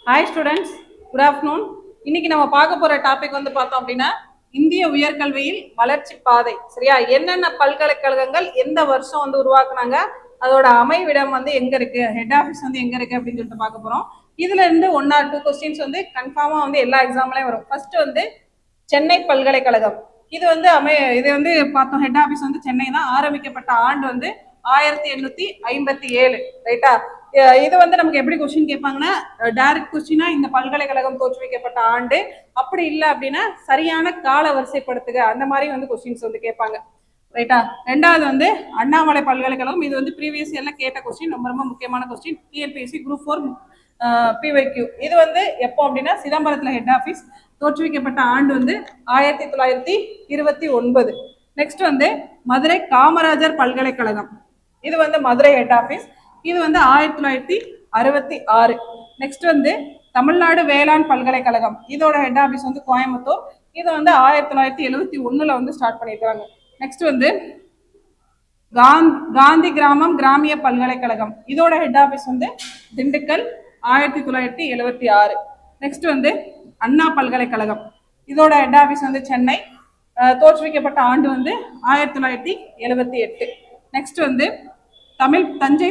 Hi students, good afternoon. இன்னைக்கு நம்ம பார்க்க போற டாபிக் வந்து பார்த்தோம் அப்படின்னா இந்திய உயர்கல்வியில் வளர்ச்சி பாதை. சரியா? என்னென்ன பல்கலைக்கழகங்கள் எந்த வருஷம் வந்து உருவாக்குனாங்க, அதோட அமைவிடம் வந்து எங்க இருக்கு, ஹெட் ஆஃபீஸ் வந்து எங்க இருக்கு அப்படின்னு சொல்லிட்டு பார்க்க போறோம். இதுல இருந்து 1 or 2 கொஸ்டின்ஸ் வந்து கன்ஃபார்மா வந்து எல்லா எக்ஸாம்லயும் வரும். ஃபர்ஸ்ட் வந்து சென்னை பல்கலைக்கழகம். இது வந்து பார்த்தோம், ஹெட் ஆஃபீஸ் வந்து சென்னை தான். ஆரம்பிக்கப்பட்ட ஆண்டு வந்து 1857. ரைட்டா? இது வந்து நமக்கு எப்படி கொஸ்டின் கேட்பாங்கன்னா, டைரக்ட் கொஸ்டினா இந்த பல்கலைக்கழகம் தோற்றுவிக்கப்பட்ட ஆண்டு, அப்படி இல்லை அப்படின்னா சரியான கால வரிசைப்படுத்துக, அந்த மாதிரி வந்து கொஸ்டின்ஸ் வந்து கேட்பாங்க. ரைட்டா? ரெண்டாவது வந்து அண்ணாமலை பல்கலைக்கழகம். இது வந்து ப்ரீவியஸ் இயர்ல கேட்ட கொஸ்டின், ரொம்ப ரொம்ப முக்கியமான கொஸ்டின். TNPSC group 4 PYQ. இது வந்து எப்போ அப்படின்னா சிதம்பரத்துல ஹெட் ஆஃபீஸ். தோற்றுவிக்கப்பட்ட ஆண்டு வந்து 1929. நெக்ஸ்ட் வந்து மதுரை காமராஜர் பல்கலைக்கழகம். இது வந்து மதுரை ஹெட் ஆஃபீஸ். இது வந்து 1966. நெக்ஸ்ட் வந்து தமிழ்நாடு வேளாண் பல்கலைக்கழகம். இதோட ஹெட் ஆஃபீஸ் வந்து கோயம்புத்தூர். இது வந்து 1971 வந்து ஸ்டார்ட் பண்ணியிருக்காங்க. நெக்ஸ்ட் வந்து காந்தி கிராமம் கிராமிய பல்கலைக்கழகம். இதோட ஹெட் ஆஃபீஸ் வந்து திண்டுக்கல். 1976. நெக்ஸ்ட் வந்து அண்ணா பல்கலைக்கழகம். இதோட ஹெட் ஆஃபீஸ் வந்து சென்னை. தோற்றுவிக்கப்பட்ட ஆண்டு வந்து 1978. நெக்ஸ்ட் வந்து தஞ்சை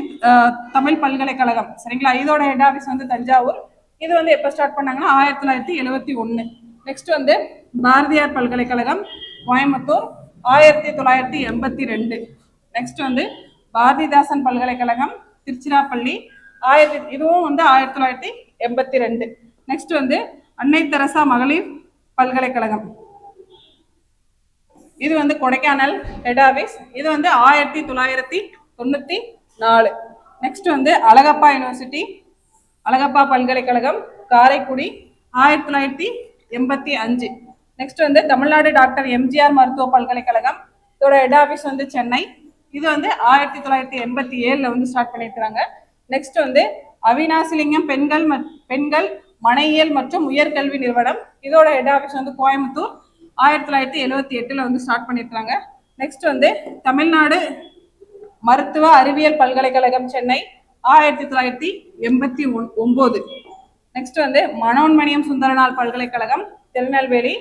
தமிழ் பல்கலைக்கழகம். சரிங்களா? இதோட ஹெட் ஆஃபீஸ் வந்து தஞ்சாவூர். இது வந்து எப்போ ஸ்டார்ட் பண்ணாங்கன்னா 1971. நெக்ஸ்ட் வந்து பாரதியார் பல்கலைக்கழகம் கோயம்புத்தூர் 1982. நெக்ஸ்ட் வந்து பாரதிதாசன் பல்கலைக்கழகம் திருச்சிராப்பள்ளி இதுவும் வந்து 1982. நெக்ஸ்ட் வந்து அன்னை தெரசா மகளிர் பல்கலைக்கழகம். இது வந்து கொடைக்கானல் ஹெட் ஆஃபீஸ். இது வந்து 1994. நெக்ஸ்ட் வந்து அழகப்பா யூனிவர்சிட்டி, அழகப்பா பல்கலைக்கழகம் காரைக்குடி 1985. நெக்ஸ்ட் வந்து தமிழ்நாடு டாக்டர் எம்ஜிஆர் மருத்துவ பல்கலைக்கழகம். இதோட ஹெட் ஆஃபீஸ் வந்து சென்னை. இது வந்து 1987 வந்து ஸ்டார்ட் பண்ணியிருக்கிறாங்க. நெக்ஸ்ட் வந்து அவினாசிலிங்கம் பெண்கள் மனையியல் மற்றும் உயர்கல்வி நிறுவனம். இதோட ஹெட் ஆஃபீஸ் வந்து கோயம்புத்தூர். 1978 வந்து ஸ்டார்ட் பண்ணியிருக்காங்க. நெக்ஸ்ட் வந்து தமிழ்நாடு மருத்துவ அறிவியல் பல்கலைக்கழகம் சென்னை 1989. நெக்ஸ்ட் வந்து மனோன்மணியம் சுந்தரனார் பல்கலைக்கழகம் திருநெல்வேலி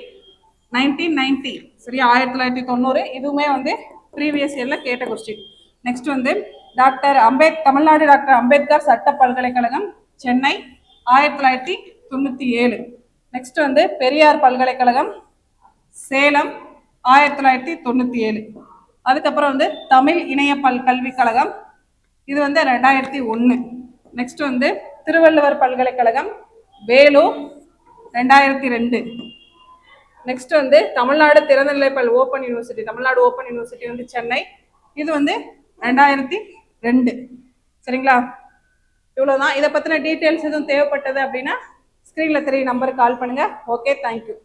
1990. சரி, 1990. இதுவுமே வந்து ப்ரீவியஸ் இயர்ல கேட்ட கொஸ்டின். நெக்ஸ்ட் வந்து தமிழ்நாடு டாக்டர் அம்பேத்கர் சட்ட பல்கலைக்கழகம் சென்னை 1997. நெக்ஸ்ட் வந்து பெரியார் பல்கலைக்கழகம் சேலம் 1997. அதுக்கப்புறம் வந்து தமிழ் இணைய கல்விக் கழகம். இது வந்து 2001. நெக்ஸ்ட் வந்து திருவள்ளுவர் பல்கலைக்கழகம் வேலூர் 2002. நெக்ஸ்ட் வந்து தமிழ்நாடு திறந்தநிலைப்பள்ளி open university, Tamil Nadu open university வந்து சென்னை. இது வந்து 2002. சரிங்களா? இவ்வளவுதான். இதை பத்தின டீட்டெயில்ஸ் எதுவும் தேவைப்பட்டது அப்படின்னா ஸ்கிரீன்ல 3 நம்பருக்கு கால் பண்ணுங்க. Okay, thank you.